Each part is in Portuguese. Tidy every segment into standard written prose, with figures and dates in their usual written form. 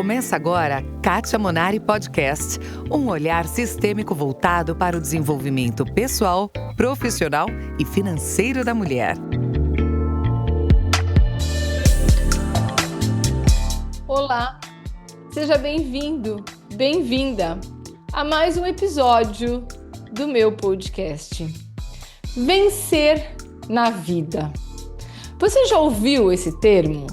Começa agora Kátia Monari Podcast, um olhar sistêmico voltado para o desenvolvimento pessoal, profissional e financeiro da mulher. Olá, seja bem-vindo, bem-vinda a mais um episódio do meu podcast. Vencer na vida. Você já ouviu esse termo?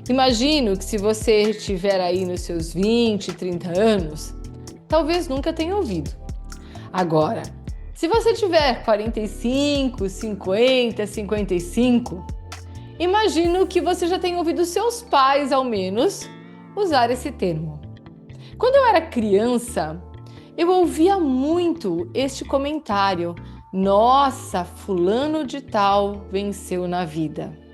Imagino que se você estiver aí nos seus 20, 30 anos, talvez nunca tenha ouvido. Agora, se você tiver 45, 50, 55, imagino que você já tenha ouvido seus pais, ao menos, usar esse termo. Quando eu era criança, eu ouvia muito este comentário: nossa, fulano de tal venceu na vida.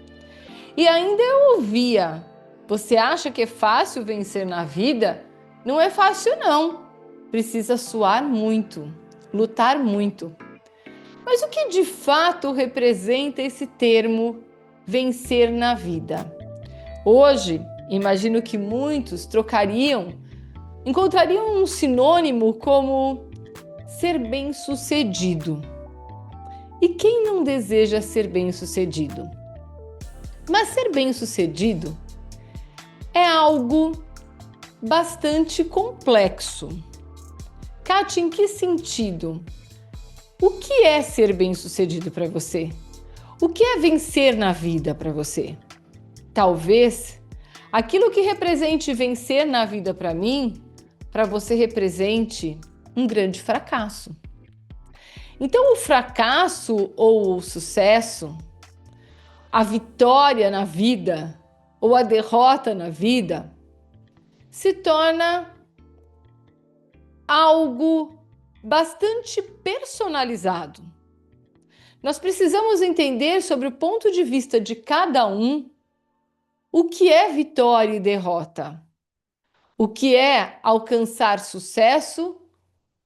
E ainda eu ouvia: você acha que é fácil vencer na vida? Não é fácil não, precisa suar muito, lutar muito. Mas o que de fato representa esse termo vencer na vida? Hoje, imagino que muitos encontrariam um sinônimo como ser bem-sucedido. E quem não deseja ser bem-sucedido? Mas ser bem-sucedido é algo bastante complexo. Kátia, em que sentido? O que é ser bem-sucedido para você? O que é vencer na vida para você? Talvez aquilo que represente vencer na vida para mim, para você represente um grande fracasso. Então, o fracasso ou o sucesso, a vitória na vida ou a derrota na vida, se torna algo bastante personalizado. Nós precisamos entender sobre o ponto de vista de cada um o que é vitória e derrota, o que é alcançar sucesso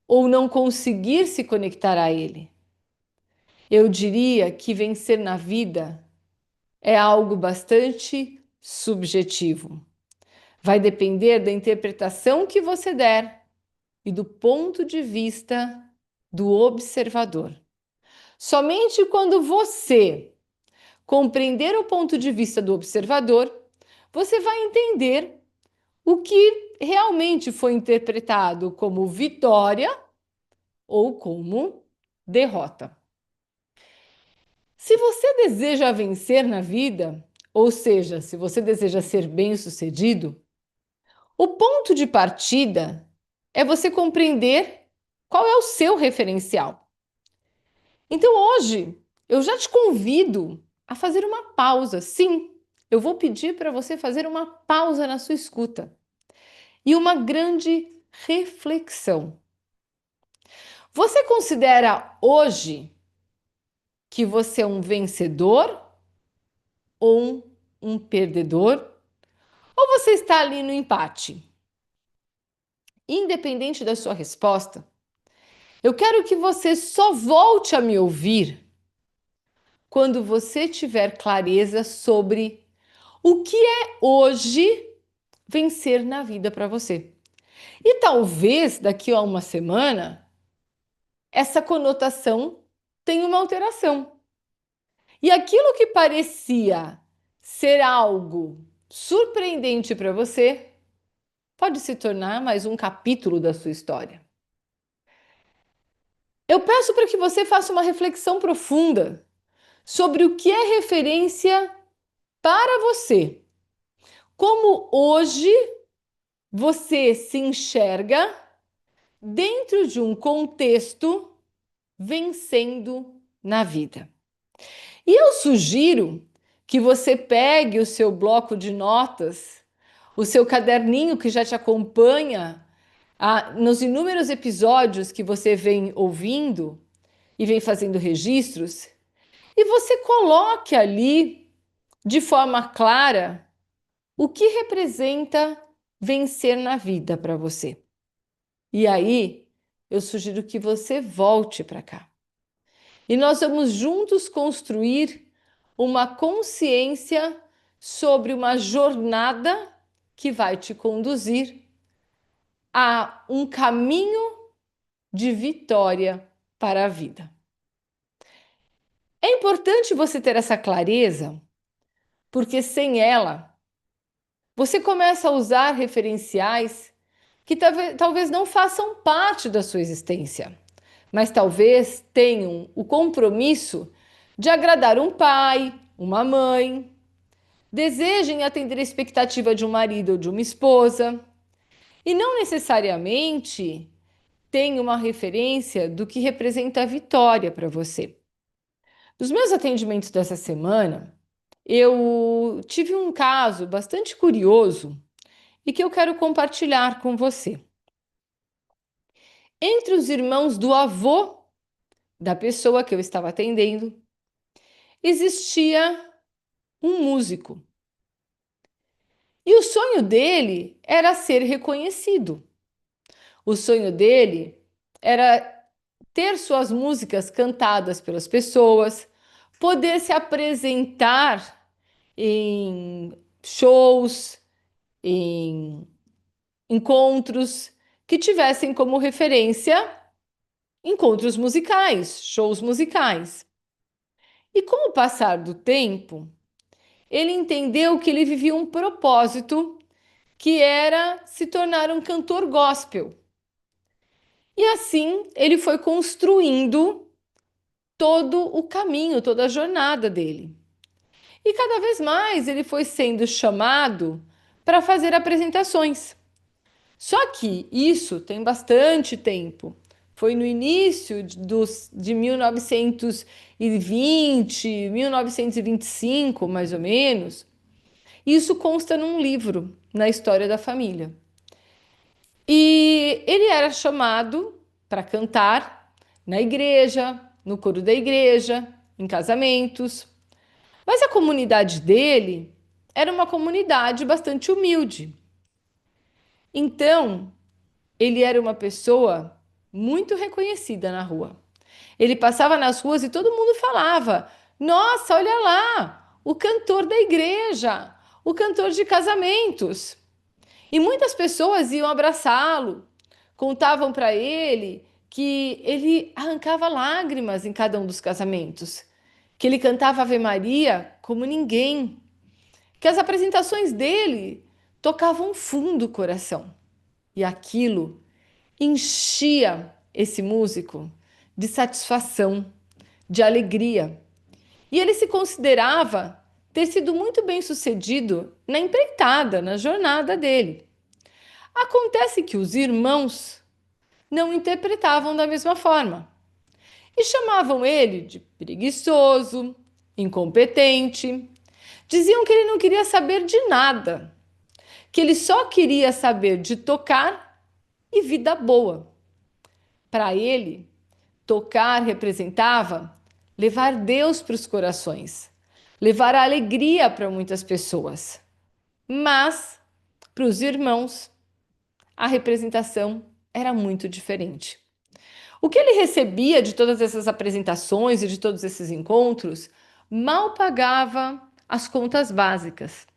ou não conseguir se conectar a ele. Eu diria que vencer na vida é algo bastante subjetivo. Vai depender da interpretação que você der e do ponto de vista do observador. Somente quando você compreender o ponto de vista do observador, você vai entender o que realmente foi interpretado como vitória ou como derrota. Se você deseja vencer na vida, ou seja, se você deseja ser bem-sucedido, o ponto de partida é você compreender qual é o seu referencial. Então hoje eu já te convido a fazer uma pausa. Sim, eu vou pedir para você fazer uma pausa na sua escuta e uma grande reflexão. Você considera hoje que você é um vencedor ou um perdedor? Ou você está ali no empate? Independente da sua resposta, eu quero que você só volte a me ouvir quando você tiver clareza sobre o que é hoje vencer na vida para você. E talvez daqui a uma semana essa conotação tenha uma alteração. E aquilo que parecia ser algo surpreendente para você pode se tornar mais um capítulo da sua história. Eu peço para que você faça uma reflexão profunda sobre o que é referência para você. Como hoje você se enxerga dentro de um contexto vencendo na vida. E eu sugiro que você pegue o seu bloco de notas, o seu caderninho que já te acompanha nos inúmeros episódios que você vem ouvindo e vem fazendo registros, e você coloque ali de forma clara o que representa vencer na vida para você. E aí, eu sugiro que você volte para cá. E nós vamos juntos construir uma consciência sobre uma jornada que vai te conduzir a um caminho de vitória para a vida. É importante você ter essa clareza, porque sem ela, você começa a usar referenciais que talvez não façam parte da sua existência, mas talvez tenham o compromisso de agradar um pai, uma mãe, desejem atender a expectativa de um marido ou de uma esposa, e não necessariamente tem uma referência do que representa a vitória para você. Nos meus atendimentos dessa semana, eu tive um caso bastante curioso e que eu quero compartilhar com você. Entre os irmãos do avô da pessoa que eu estava atendendo, existia um músico. E o sonho dele era ser reconhecido. O sonho dele era ter suas músicas cantadas pelas pessoas, poder se apresentar em shows, em encontros que tivessem como referência encontros musicais, shows musicais. E com o passar do tempo, ele entendeu que ele vivia um propósito que era se tornar um cantor gospel. E assim ele foi construindo todo o caminho, toda a jornada dele. E cada vez mais ele foi sendo chamado para fazer apresentações. Só que isso tem bastante tempo. Foi no início de 1920, 1925, mais ou menos. Isso consta num livro, na história da família. E ele era chamado para cantar na igreja, no coro da igreja, em casamentos. Mas a comunidade dele era uma comunidade bastante humilde. Então, ele era uma pessoa muito reconhecida na rua. Ele passava nas ruas e todo mundo falava: Nossa, olha lá, o cantor da igreja, o cantor de casamentos. E muitas pessoas iam abraçá-lo, contavam para ele que ele arrancava lágrimas em cada um dos casamentos, que ele cantava Ave Maria como ninguém, que as apresentações dele tocavam fundo o coração. E aquilo enchia esse músico de satisfação, de alegria. E ele se considerava ter sido muito bem sucedido na empreitada, na jornada dele. Acontece que os irmãos não interpretavam da mesma forma e chamavam ele de preguiçoso, incompetente. Diziam que ele não queria saber de nada, que ele só queria saber de tocar e vida boa. Para ele, tocar representava levar Deus para os corações, levar a alegria para muitas pessoas. Mas, para os irmãos, a representação era muito diferente. O que ele recebia de todas essas apresentações e de todos esses encontros mal pagava as contas básicas,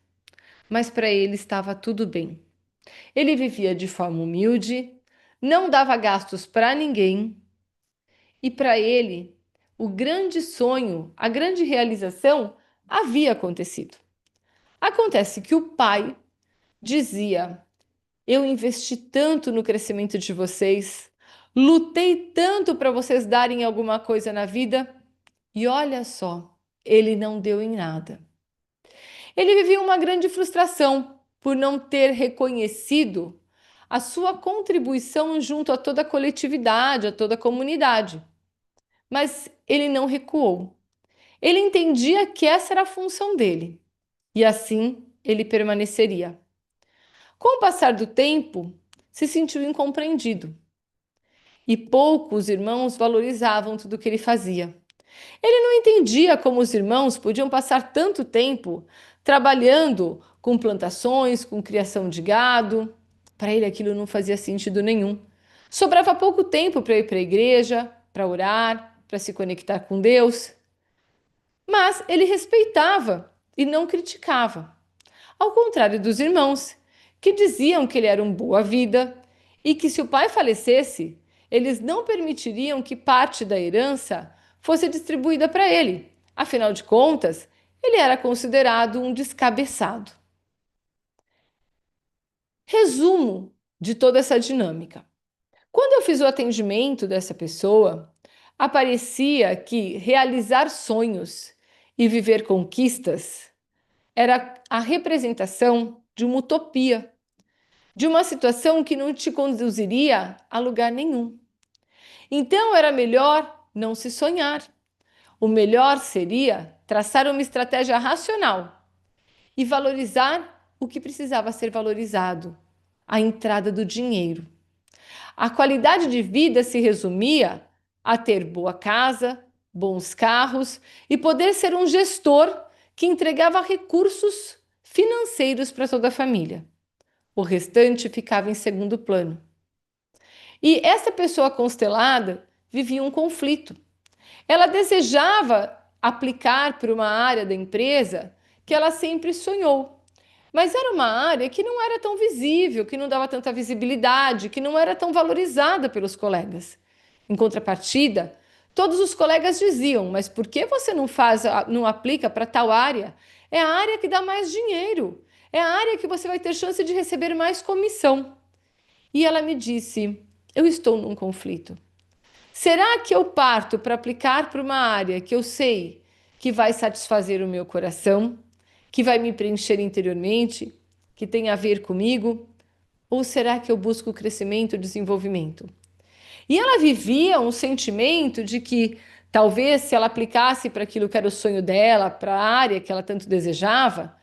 mas para ele estava tudo bem. Ele vivia de forma humilde, não dava gastos para ninguém e para ele o grande sonho, a grande realização havia acontecido. Acontece que o pai dizia: Eu investi tanto no crescimento de vocês, lutei tanto para vocês darem alguma coisa na vida e olha só, ele não deu em nada. Ele vivia uma grande frustração por não ter reconhecido a sua contribuição junto a toda a coletividade, a toda a comunidade. Mas ele não recuou. Ele entendia que essa era a função dele e assim ele permaneceria. Com o passar do tempo, se sentiu incompreendido e poucos irmãos valorizavam tudo o que ele fazia. Ele não entendia como os irmãos podiam passar tanto tempo trabalhando com plantações, com criação de gado. Para ele aquilo não fazia sentido nenhum. Sobrava pouco tempo para ir para a igreja, para orar, para se conectar com Deus. Mas ele respeitava e não criticava. Ao contrário dos irmãos, que diziam que ele era um boa-vida e que, se o pai falecesse, eles não permitiriam que parte da herança fosse distribuída para ele. Afinal de contas, ele era considerado um descabeçado. Resumo de toda essa dinâmica. Quando eu fiz o atendimento dessa pessoa, aparecia que realizar sonhos e viver conquistas era a representação de uma utopia, de uma situação que não te conduziria a lugar nenhum. Então era melhor não se sonhar. O melhor seria traçar uma estratégia racional e valorizar o que precisava ser valorizado, a entrada do dinheiro. A qualidade de vida se resumia a ter boa casa, bons carros e poder ser um gestor que entregava recursos financeiros para toda a família. O restante ficava em segundo plano. E essa pessoa constelada vivia um conflito. Ela desejava aplicar para uma área da empresa que ela sempre sonhou, mas era uma área que não era tão visível, que não dava tanta visibilidade, que não era tão valorizada pelos colegas. Em contrapartida, todos os colegas diziam: mas por que você não aplica para tal área? É a área que dá mais dinheiro, é a área que você vai ter chance de receber mais comissão. E ela me disse: eu estou num conflito. Será que eu parto para aplicar para uma área que eu sei que vai satisfazer o meu coração, que vai me preencher interiormente, que tem a ver comigo? Ou será que eu busco crescimento e desenvolvimento? E ela vivia um sentimento de que talvez se ela aplicasse para aquilo que era o sonho dela, para a área que ela tanto desejava,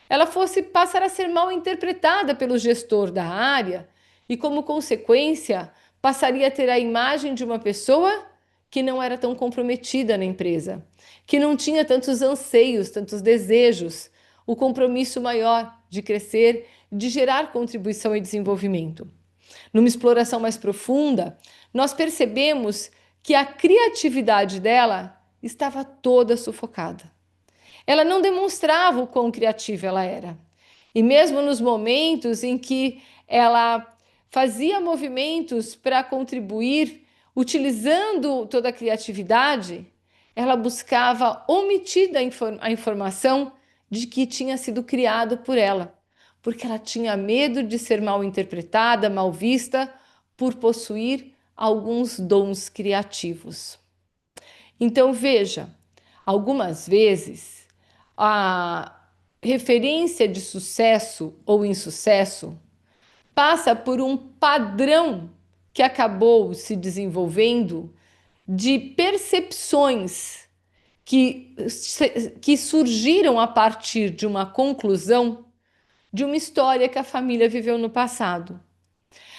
ela fosse passar a ser mal interpretada pelo gestor da área e, como consequência, passaria a ter a imagem de uma pessoa que não era tão comprometida na empresa, que não tinha tantos anseios, tantos desejos, o compromisso maior de crescer, de gerar contribuição e desenvolvimento. Numa exploração mais profunda, nós percebemos que a criatividade dela estava toda sufocada. Ela não demonstrava o quão criativa ela era. E mesmo nos momentos em que ela fazia movimentos para contribuir, utilizando toda a criatividade, ela buscava omitir a informação de que tinha sido criado por ela, porque ela tinha medo de ser mal interpretada, mal vista, por possuir alguns dons criativos. Então veja, algumas vezes a referência de sucesso ou insucesso passa por um padrão que acabou se desenvolvendo de percepções que surgiram a partir de uma conclusão de uma história que a família viveu no passado.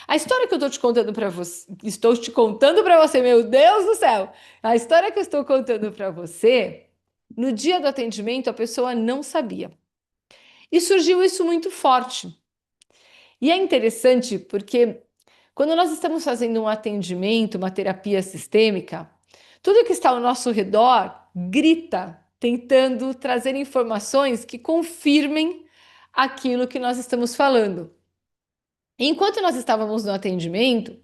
A história que eu estou te contando para você, meu Deus do céu! A história que eu estou contando para você, no dia do atendimento, a pessoa não sabia. E surgiu isso muito forte. E é interessante porque quando nós estamos fazendo um atendimento, uma terapia sistêmica, tudo que está ao nosso redor grita, tentando trazer informações que confirmem aquilo que nós estamos falando. Enquanto nós estávamos no atendimento,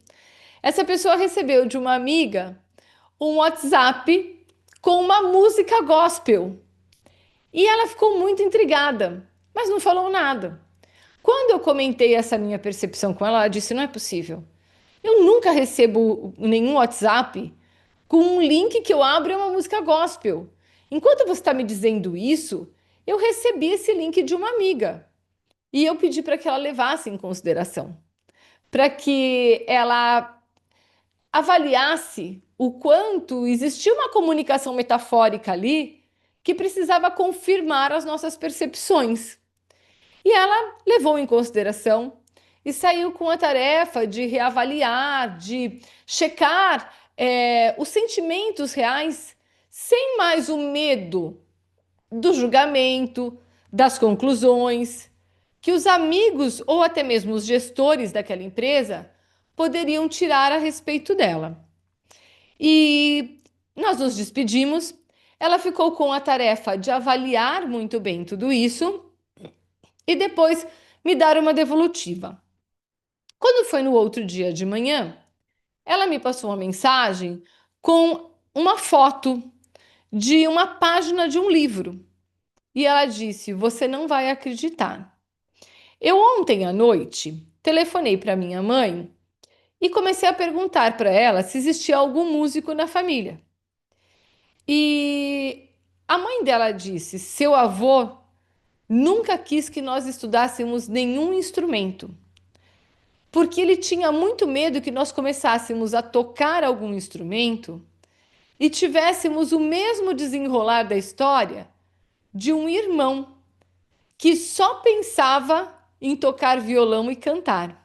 essa pessoa recebeu de uma amiga um WhatsApp com uma música gospel. E ela ficou muito intrigada, mas não falou nada. Quando eu comentei essa minha percepção com ela, ela disse: não é possível. Eu nunca recebo nenhum WhatsApp com um link que eu abro e é uma música gospel. Enquanto você está me dizendo isso, eu recebi esse link de uma amiga. E eu pedi para que ela levasse em consideração, para que ela avaliasse o quanto existia uma comunicação metafórica ali que precisava confirmar as nossas percepções. E ela levou em consideração e saiu com a tarefa de reavaliar, de checar os sentimentos reais, sem mais o medo do julgamento, das conclusões, que os amigos ou até mesmo os gestores daquela empresa poderiam tirar a respeito dela. E nós nos despedimos. Ela ficou com a tarefa de avaliar muito bem tudo isso e depois me dar uma devolutiva. Quando foi no outro dia de manhã, ela me passou uma mensagem com uma foto de uma página de um livro. E ela disse: Você não vai acreditar. Eu ontem à noite telefonei para minha mãe e comecei a perguntar para ela se existia algum músico na família. E a mãe dela disse: Seu avô nunca quis que nós estudássemos nenhum instrumento, porque ele tinha muito medo que nós começássemos a tocar algum instrumento e tivéssemos o mesmo desenrolar da história de um irmão que só pensava em tocar violão e cantar.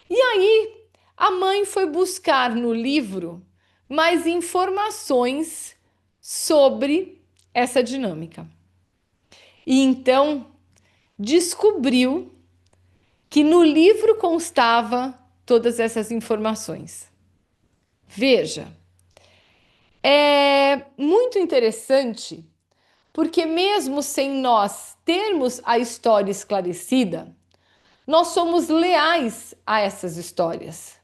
E aí, a mãe foi buscar no livro mais informações sobre essa dinâmica. E então descobriu que no livro constava todas essas informações. Veja, é muito interessante porque mesmo sem nós termos a história esclarecida, nós somos leais a essas histórias.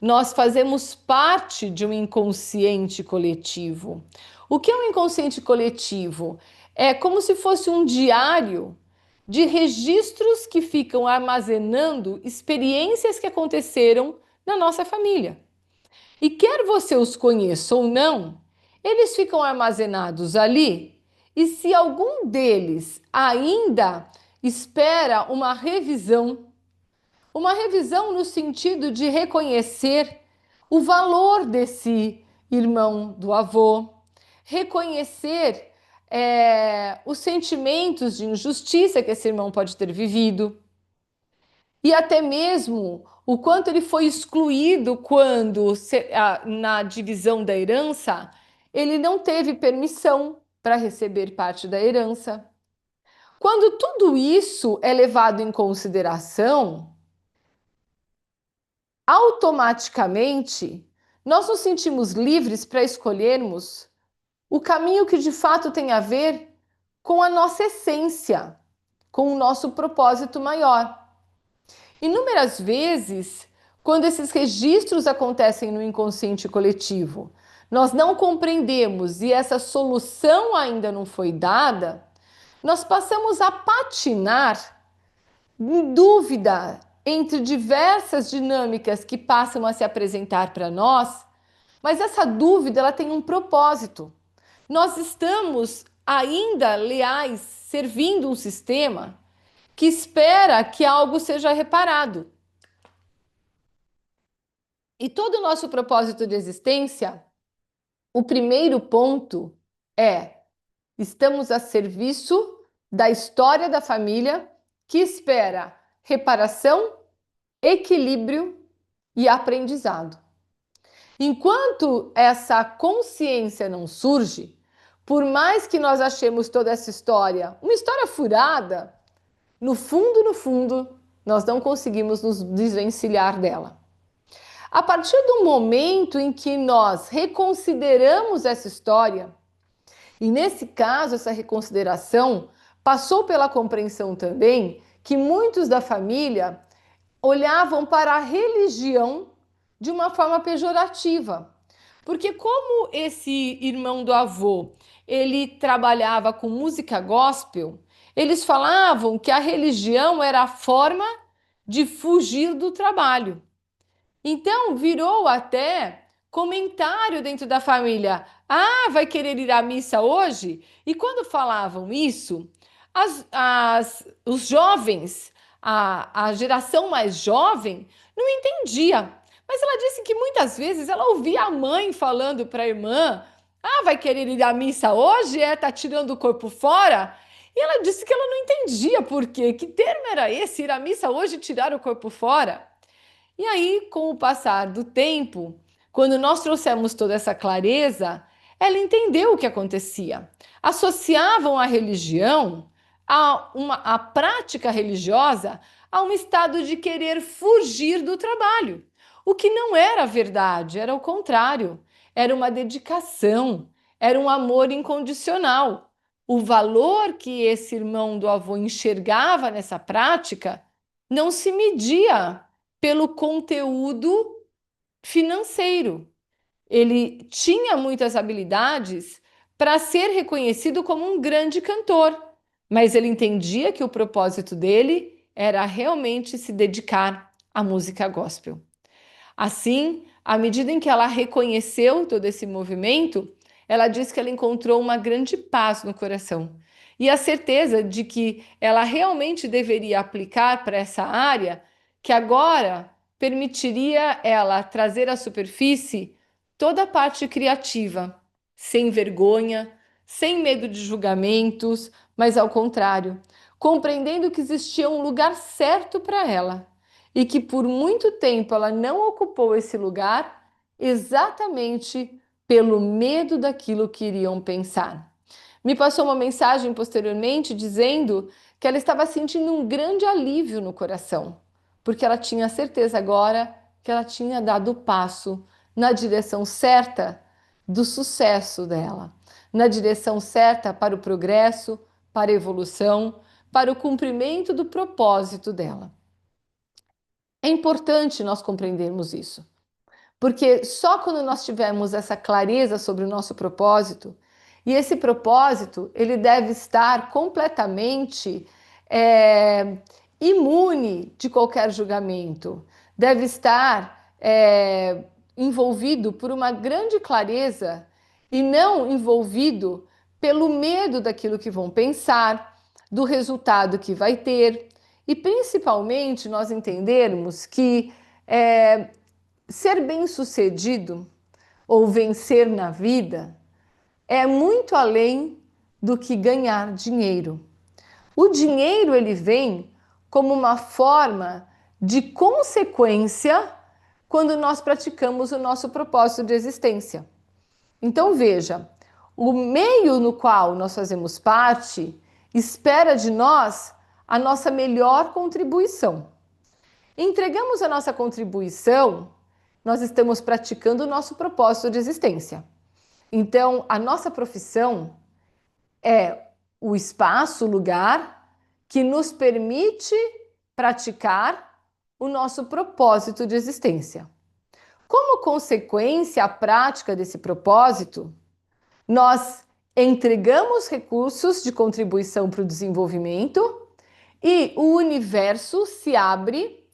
Nós fazemos parte de um inconsciente coletivo. O que é um inconsciente coletivo? É como se fosse um diário de registros que ficam armazenando experiências que aconteceram na nossa família. E quer você os conheça ou não, eles ficam armazenados ali, e se algum deles ainda espera uma revisão no sentido de reconhecer o valor desse irmão do avô, reconhecer os sentimentos de injustiça que esse irmão pode ter vivido, e até mesmo o quanto ele foi excluído quando, na divisão da herança, ele não teve permissão para receber parte da herança. Quando tudo isso é levado em consideração, automaticamente nós nos sentimos livres para escolhermos o caminho que de fato tem a ver com a nossa essência, com o nosso propósito maior. Inúmeras vezes, quando esses registros acontecem no inconsciente coletivo, nós não compreendemos e essa solução ainda não foi dada, nós passamos a patinar em dúvida entre diversas dinâmicas que passam a se apresentar para nós, mas essa dúvida ela tem um propósito. Nós estamos ainda leais, servindo um sistema que espera que algo seja reparado. E todo o nosso propósito de existência, o primeiro ponto é: estamos a serviço da história da família que espera reparação, equilíbrio e aprendizado. Enquanto essa consciência não surge, por mais que nós achemos toda essa história uma história furada, no fundo, nós não conseguimos nos desvencilhar dela. A partir do momento em que nós reconsideramos essa história, e nesse caso, essa reconsideração passou pela compreensão também que muitos da família olhavam para a religião de uma forma pejorativa. Porque como esse irmão do avô, ele trabalhava com música gospel, eles falavam que a religião era a forma de fugir do trabalho. Então, virou até comentário dentro da família. Ah, vai querer ir à missa hoje? E quando falavam isso, os jovens, a geração mais jovem, não entendia. Mas ela disse que muitas vezes ela ouvia a mãe falando para a irmã: Ah, vai querer ir à missa hoje? Tá tirando o corpo fora? E ela disse que ela não entendia por quê. Que termo era esse? Ir à missa hoje e tirar o corpo fora? E aí, com o passar do tempo, quando nós trouxemos toda essa clareza, ela entendeu o que acontecia. Associavam a religião, a prática religiosa, a um estado de querer fugir do trabalho. O que não era verdade, era o contrário. Era uma dedicação, era um amor incondicional. o valor que esse irmão do avô enxergava nessa prática não se media pelo conteúdo financeiro. Ele tinha muitas habilidades para ser reconhecido como um grande cantor, mas ele entendia que o propósito dele era realmente se dedicar à música gospel. Assim, à medida em que ela reconheceu todo esse movimento, ela disse que ela encontrou uma grande paz no coração e a certeza de que ela realmente deveria aplicar para essa área, que agora permitiria ela trazer à superfície toda a parte criativa, sem vergonha, sem medo de julgamentos, mas ao contrário, compreendendo que existia um lugar certo para ela e que por muito tempo ela não ocupou esse lugar exatamente pelo medo daquilo que iriam pensar. Me passou uma mensagem posteriormente dizendo que ela estava sentindo um grande alívio no coração, porque ela tinha certeza agora que ela tinha dado o passo na direção certa do sucesso dela, na direção certa para o progresso, para a evolução, para o cumprimento do propósito dela. É importante nós compreendermos isso, porque só quando nós tivermos essa clareza sobre o nosso propósito, e esse propósito ele deve estar completamente imune de qualquer julgamento, deve estar envolvido por uma grande clareza e não envolvido pelo medo daquilo que vão pensar, do resultado que vai ter, e principalmente nós entendermos que ser bem-sucedido ou vencer na vida é muito além do que ganhar dinheiro. O dinheiro ele vem como uma forma de consequência quando nós praticamos o nosso propósito de existência. Então veja, o meio no qual nós fazemos parte espera de nós a nossa melhor contribuição. Entregamos a nossa contribuição, nós estamos praticando o nosso propósito de existência. Então, a nossa profissão é o espaço, o lugar que nos permite praticar o nosso propósito de existência. Como consequência à prática desse propósito, nós entregamos recursos de contribuição para o desenvolvimento e o universo se abre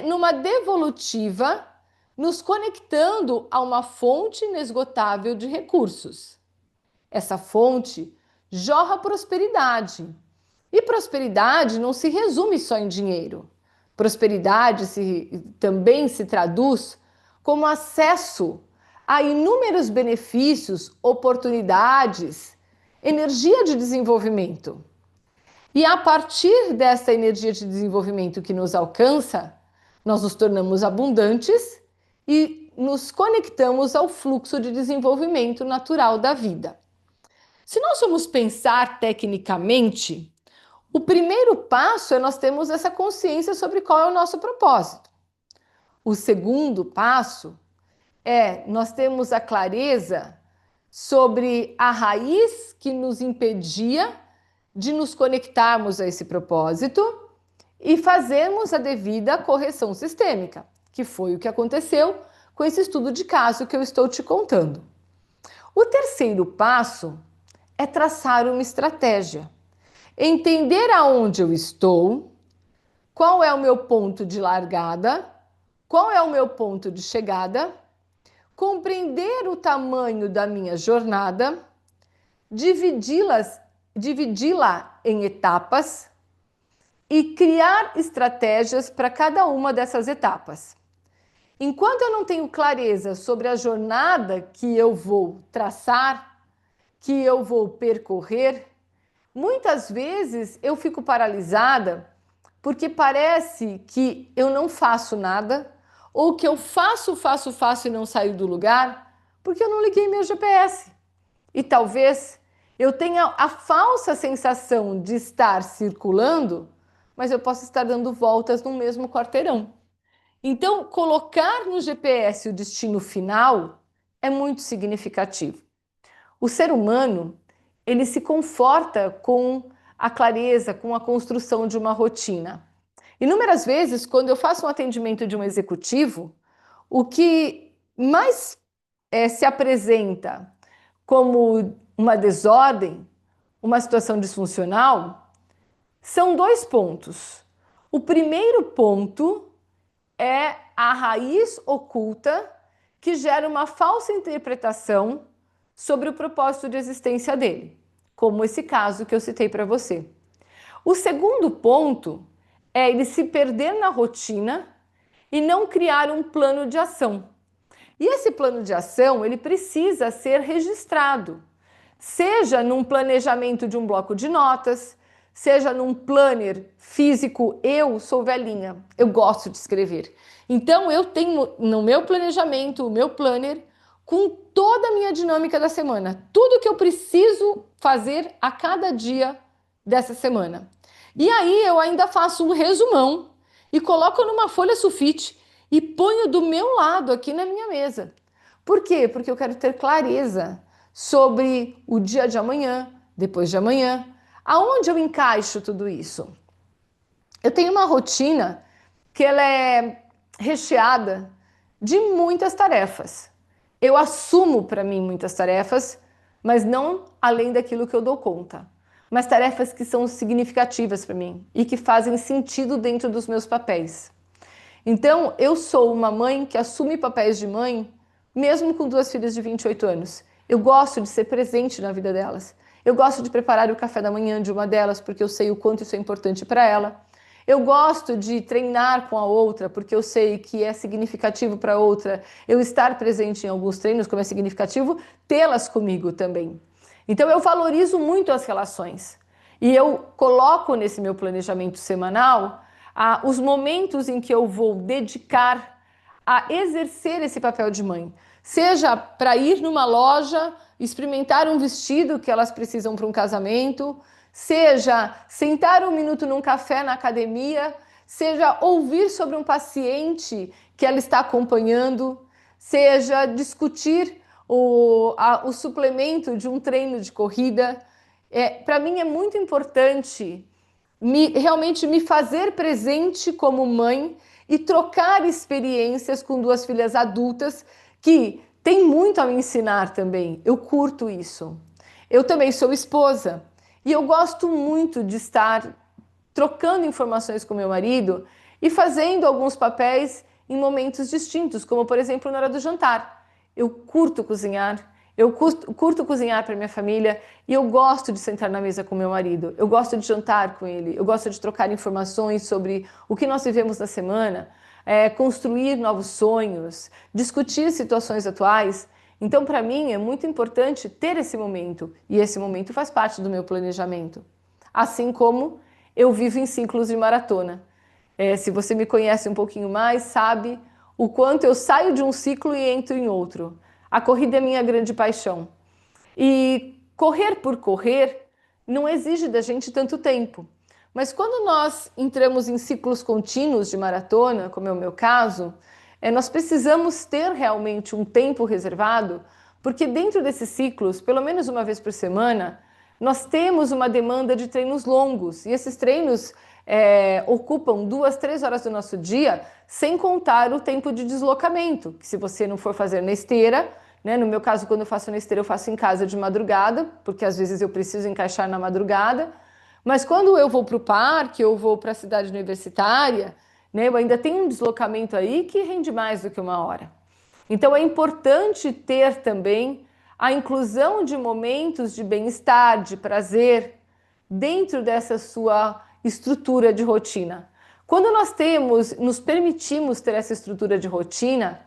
numa devolutiva, nos conectando a uma fonte inesgotável de recursos. Essa fonte jorra prosperidade. E prosperidade não se resume só em dinheiro. Prosperidade também se traduz como acesso a inúmeros benefícios, oportunidades, energia de desenvolvimento. E a partir dessa energia de desenvolvimento que nos alcança, nós nos tornamos abundantes e nos conectamos ao fluxo de desenvolvimento natural da vida. Se nós formos pensar tecnicamente, o primeiro passo é nós termos essa consciência sobre qual é o nosso propósito. O segundo passo é nós termos a clareza sobre a raiz que nos impedia de nos conectarmos a esse propósito e fazermos a devida correção sistêmica, que foi o que aconteceu com esse estudo de caso que eu estou te contando. O terceiro passo é traçar uma estratégia, entender aonde eu estou, qual é o meu ponto de largada, qual é o meu ponto de chegada, compreender o tamanho da minha jornada, dividi-la em etapas e criar estratégias para cada uma dessas etapas. Enquanto eu não tenho clareza sobre a jornada que eu vou traçar, que eu vou percorrer, muitas vezes eu fico paralisada porque parece que eu não faço nada ou que eu faço e não saio do lugar porque eu não liguei meu GPS. E talvez eu tenha a falsa sensação de estar circulando, mas eu posso estar dando voltas no mesmo quarteirão. Então, colocar no GPS o destino final é muito significativo. O ser humano, ele se conforta com a clareza, com a construção de uma rotina. Inúmeras vezes, quando eu faço um atendimento de um executivo, o que mais se apresenta como uma desordem, uma situação disfuncional, são dois pontos. O primeiro ponto é a raiz oculta que gera uma falsa interpretação sobre o propósito de existência dele, como esse caso que eu citei para você. O segundo ponto é ele se perder na rotina e não criar um plano de ação. E esse plano de ação, ele precisa ser registrado, seja num planejamento de um bloco de notas, seja num planner físico. Eu sou velhinha, eu gosto de escrever. Então eu tenho no meu planejamento, o meu planner, com toda a minha dinâmica da semana, tudo que eu preciso fazer a cada dia dessa semana. E aí eu ainda faço um resumão e coloco numa folha sulfite e ponho do meu lado aqui na minha mesa. Por quê? Porque eu quero ter clareza sobre o dia de amanhã, depois de amanhã, aonde eu encaixo tudo isso. Eu tenho uma rotina que ela é recheada de muitas tarefas. Eu assumo para mim muitas tarefas, mas não além daquilo que eu dou conta. Mas tarefas que são significativas para mim e que fazem sentido dentro dos meus papéis. Então, eu sou uma mãe que assume papéis de mãe, mesmo com duas filhas de 28 anos. Eu gosto de ser presente na vida delas. Eu gosto de preparar o café da manhã de uma delas, porque eu sei o quanto isso é importante para ela. Eu gosto de treinar com a outra, porque eu sei que é significativo para a outra eu estar presente em alguns treinos, como é significativo tê-las comigo também. Então, eu valorizo muito as relações. E eu coloco nesse meu planejamento semanal os momentos em que eu vou dedicar a exercer esse papel de mãe. Seja para ir numa loja, experimentar um vestido que elas precisam para um casamento, seja sentar um minuto num café na academia, seja ouvir sobre um paciente que ela está acompanhando, seja discutir o suplemento de um treino de corrida. Para mim é muito importante realmente me fazer presente como mãe e trocar experiências com duas filhas adultas que têm muito a me ensinar também. Eu curto isso. Eu também sou esposa e eu gosto muito de estar trocando informações com meu marido e fazendo alguns papéis em momentos distintos, como por exemplo na hora do jantar. Eu curto cozinhar. Eu curto cozinhar para minha família e eu gosto de sentar na mesa com meu marido. Eu gosto de jantar com ele. Eu gosto de trocar informações sobre o que nós vivemos na semana, construir novos sonhos, discutir situações atuais. Então, para mim, é muito importante ter esse momento e esse momento faz parte do meu planejamento. Assim como eu vivo em ciclos de maratona. Se você me conhece um pouquinho mais, sabe o quanto eu saio de um ciclo e entro em outro. A corrida é minha grande paixão. E correr por correr não exige da gente tanto tempo. Mas quando nós entramos em ciclos contínuos de maratona, como é o meu caso, nós precisamos ter realmente um tempo reservado, porque dentro desses ciclos, pelo menos uma vez por semana, nós temos uma demanda de treinos longos. E esses treinos ocupam 2, 3 horas do nosso dia, sem contar o tempo de deslocamento, que se você não for fazer na esteira, né, no meu caso, quando eu faço na esteira, eu faço em casa de madrugada, porque às vezes eu preciso encaixar na madrugada, mas quando eu vou para o parque, eu vou para a cidade universitária, né, eu ainda tenho um deslocamento aí que rende mais do que 1 hora. Então é importante ter também a inclusão de momentos de bem-estar, de prazer, dentro dessa sua estrutura de rotina. Quando nós nos permitimos ter essa estrutura de rotina,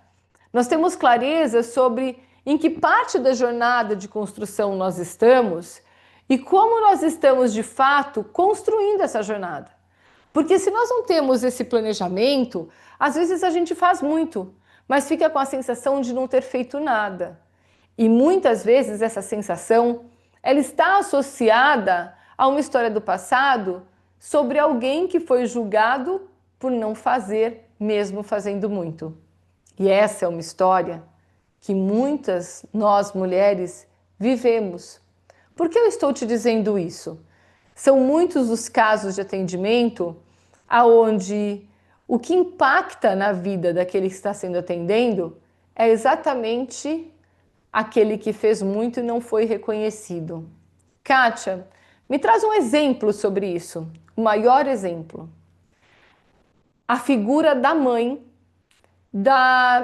nós temos clareza sobre em que parte da jornada de construção nós estamos e como nós estamos de fato construindo essa jornada. Porque se nós não temos esse planejamento, às vezes a gente faz muito, mas fica com a sensação de não ter feito nada. E muitas vezes essa sensação ela está associada a uma história do passado sobre alguém que foi julgado por não fazer, mesmo fazendo muito. E essa é uma história que muitas nós mulheres vivemos, Por que eu estou te dizendo isso? São muitos os casos de atendimento aonde o que impacta na vida daquele que está sendo atendendo é exatamente aquele que fez muito e não foi reconhecido. Kátia, me traz um exemplo sobre isso, o maior exemplo. A figura da mãe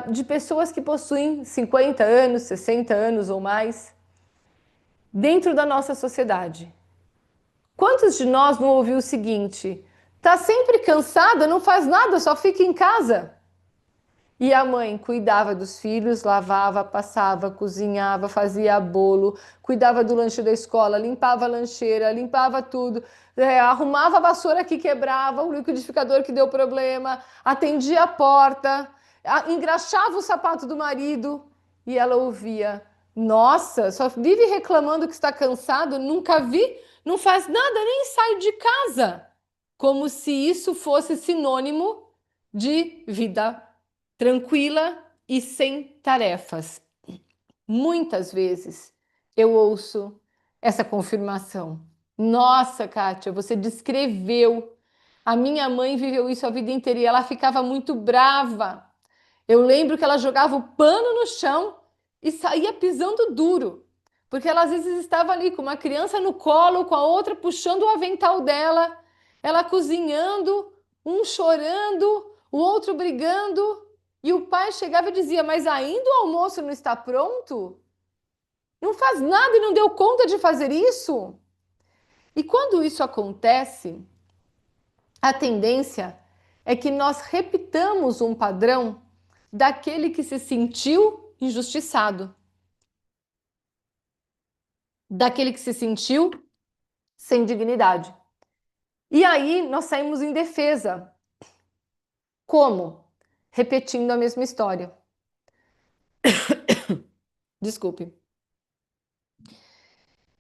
de pessoas que possuem 50 anos, 60 anos ou mais dentro da nossa sociedade. Quantos de nós não ouviu o seguinte: tá sempre cansada, não faz nada, só fica em casa? E a mãe cuidava dos filhos, lavava, passava, cozinhava, fazia bolo, cuidava do lanche da escola, limpava a lancheira, limpava tudo, arrumava a vassoura que quebrava, o liquidificador que deu problema, atendia a porta, engraxava o sapato do marido e ela ouvia: Nossa, só vive reclamando que está cansado, nunca vi, não faz nada, nem sai de casa. Como se isso fosse sinônimo de vida tranquila e sem tarefas. Muitas vezes eu ouço essa confirmação. Nossa, Kátia, você descreveu. A minha mãe viveu isso a vida inteira e ela ficava muito brava. Eu lembro que ela jogava o pano no chão e saía pisando duro, porque ela às vezes estava ali com uma criança no colo, com a outra puxando o avental dela, ela cozinhando, um chorando, o outro brigando. E o pai chegava e dizia: Mas ainda o almoço não está pronto? Não faz nada e não deu conta de fazer isso? E quando isso acontece, a tendência é que nós repitamos um padrão daquele que se sentiu injustiçado, daquele que se sentiu sem dignidade. E aí nós saímos em defesa. Como? Repetindo a mesma história. Desculpe.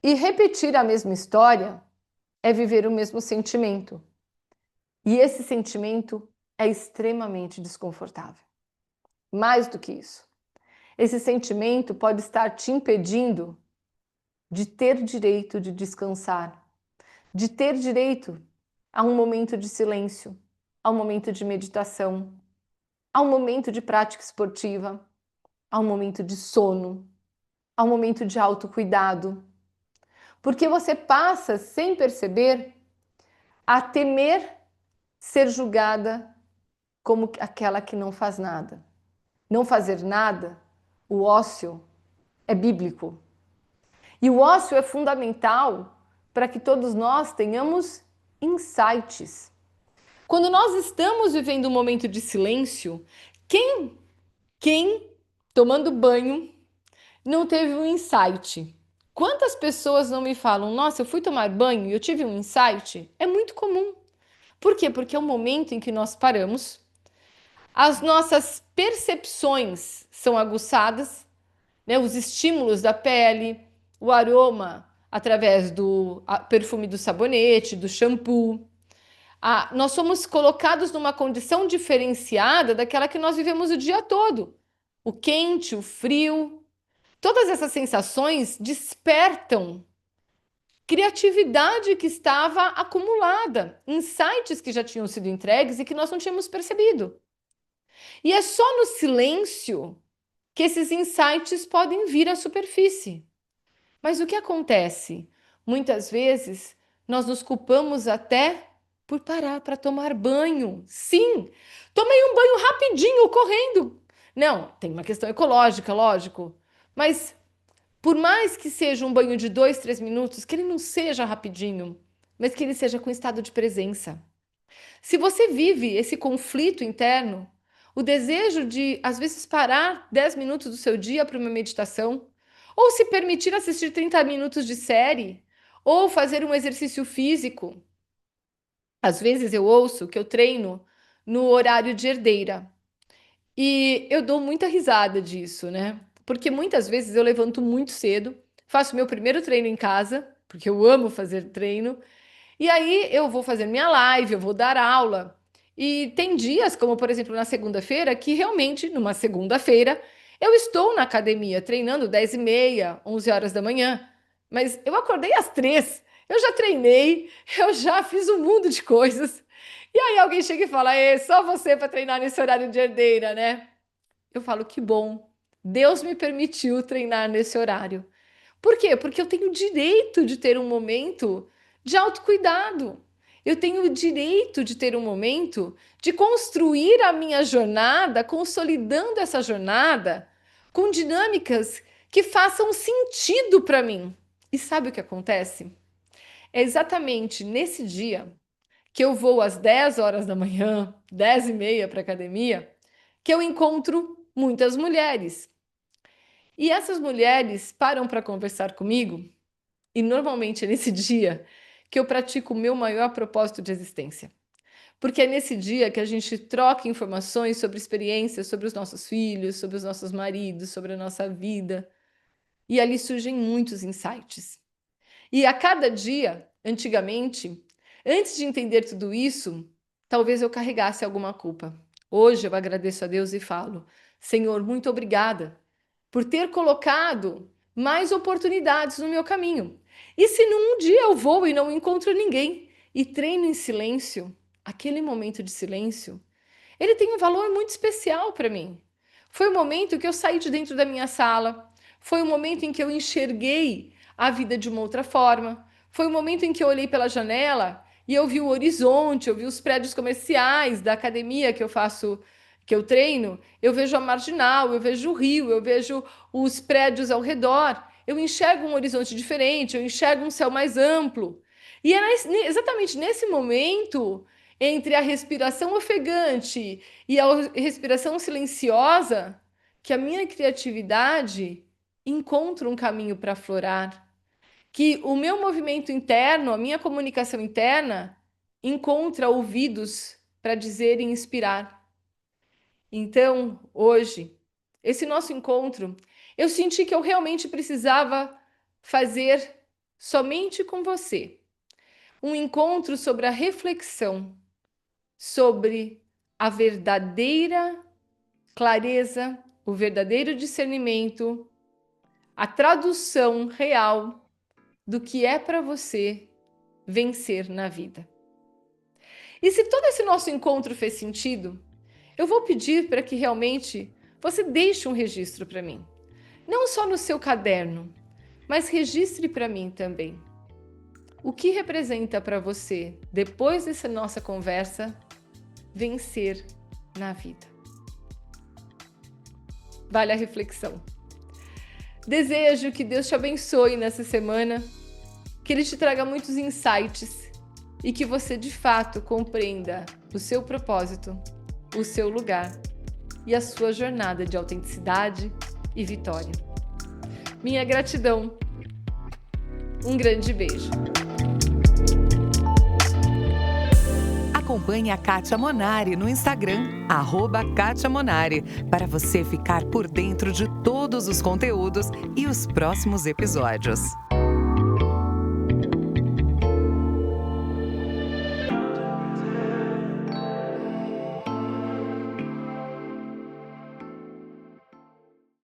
E repetir a mesma história é viver o mesmo sentimento. E esse sentimento é extremamente desconfortável. Mais do que isso, esse sentimento pode estar te impedindo de ter direito de descansar, de ter direito a um momento de silêncio, a um momento de meditação, a um momento de prática esportiva, a um momento de sono, a um momento de autocuidado. Porque você passa, sem perceber, a temer ser julgada como aquela que não faz nada. Não fazer nada, o ócio, é bíblico. E o ócio é fundamental para que todos nós tenhamos insights. Quando nós estamos vivendo um momento de silêncio, quem tomando banho não teve um insight? Quantas pessoas não me falam: Nossa, eu fui tomar banho e eu tive um insight? É muito comum. Por quê? Porque é o momento em que nós paramos, as nossas percepções são aguçadas, né? Os estímulos da pele, o aroma através do perfume do sabonete, do shampoo. Nós somos colocados numa condição diferenciada daquela que nós vivemos o dia todo. O quente, o frio, todas essas sensações despertam criatividade que estava acumulada, insights que já tinham sido entregues e que nós não tínhamos percebido. E é só no silêncio que esses insights podem vir à superfície. Mas o que acontece? Muitas vezes nós nos culpamos até por parar para tomar banho. Sim, tomei um banho rapidinho, correndo. Não, tem uma questão ecológica, lógico. Mas por mais que seja um banho de 2, 3 minutos, que ele não seja rapidinho, mas que ele seja com estado de presença. Se você vive esse conflito interno, o desejo de, às vezes, parar 10 minutos do seu dia para uma meditação, ou se permitir assistir 30 minutos de série, ou fazer um exercício físico. Às vezes eu ouço que eu treino no horário de herdeira. E eu dou muita risada disso, né? Porque muitas vezes eu levanto muito cedo, faço meu primeiro treino em casa, porque eu amo fazer treino, e aí eu vou fazer minha live, eu vou dar aula. E tem dias, como por exemplo na segunda-feira, que realmente, numa segunda-feira, eu estou na academia treinando 10h30, 11 horas da manhã. mas eu acordei às 3, eu já treinei, eu já fiz um mundo de coisas. E aí alguém chega e fala, só você para treinar nesse horário de herdeira, né? Eu falo, que bom, Deus me permitiu treinar nesse horário. Por quê? Porque eu tenho o direito de ter um momento de autocuidado. Eu tenho o direito de ter um momento de construir a minha jornada, consolidando essa jornada com dinâmicas que façam sentido para mim. E sabe o que acontece? É exatamente nesse dia que eu vou às 10 horas da manhã, 10h30 para a academia, que eu encontro muitas mulheres. E essas mulheres param para conversar comigo, e normalmente é nesse dia que eu pratico o meu maior propósito de existência. Porque é nesse dia que a gente troca informações sobre experiências, sobre os nossos filhos, sobre os nossos maridos, sobre a nossa vida. E ali surgem muitos insights. E a cada dia, antigamente, antes de entender tudo isso, talvez eu carregasse alguma culpa. Hoje eu agradeço a Deus e falo: Senhor, muito obrigada por ter colocado mais oportunidades no meu caminho. E se num dia eu vou e não encontro ninguém e treino em silêncio, aquele momento de silêncio, ele tem um valor muito especial para mim. Foi o momento que eu saí de dentro da minha sala, foi o momento em que eu enxerguei a vida de uma outra forma, foi o momento em que eu olhei pela janela e eu vi o horizonte, eu vi os prédios comerciais da academia que eu faço, que eu treino, eu vejo a Marginal, eu vejo o Rio, eu vejo os prédios ao redor, eu enxergo um horizonte diferente, eu enxergo um céu mais amplo. E é exatamente nesse momento, entre a respiração ofegante e a respiração silenciosa, que a minha criatividade encontra um caminho para aflorar, que o meu movimento interno, a minha comunicação interna, encontra ouvidos para dizer e inspirar. Então, hoje, esse nosso encontro, eu senti que eu realmente precisava fazer somente com você um encontro sobre a reflexão, sobre a verdadeira clareza, o verdadeiro discernimento, a tradução real do que é para você vencer na vida. E se todo esse nosso encontro fez sentido, eu vou pedir para que realmente você deixe um registro para mim. Não só no seu caderno, mas registre para mim também. O que representa para você, depois dessa nossa conversa, vencer na vida? Vale a reflexão. Desejo que Deus te abençoe nessa semana, que Ele te traga muitos insights e que você de fato compreenda o seu propósito, o seu lugar e a sua jornada de autenticidade e vitória. Minha gratidão. Um grande beijo. Acompanhe a Kátia Monari no Instagram, @KátiaMonari, para você ficar por dentro de todos os conteúdos e os próximos episódios.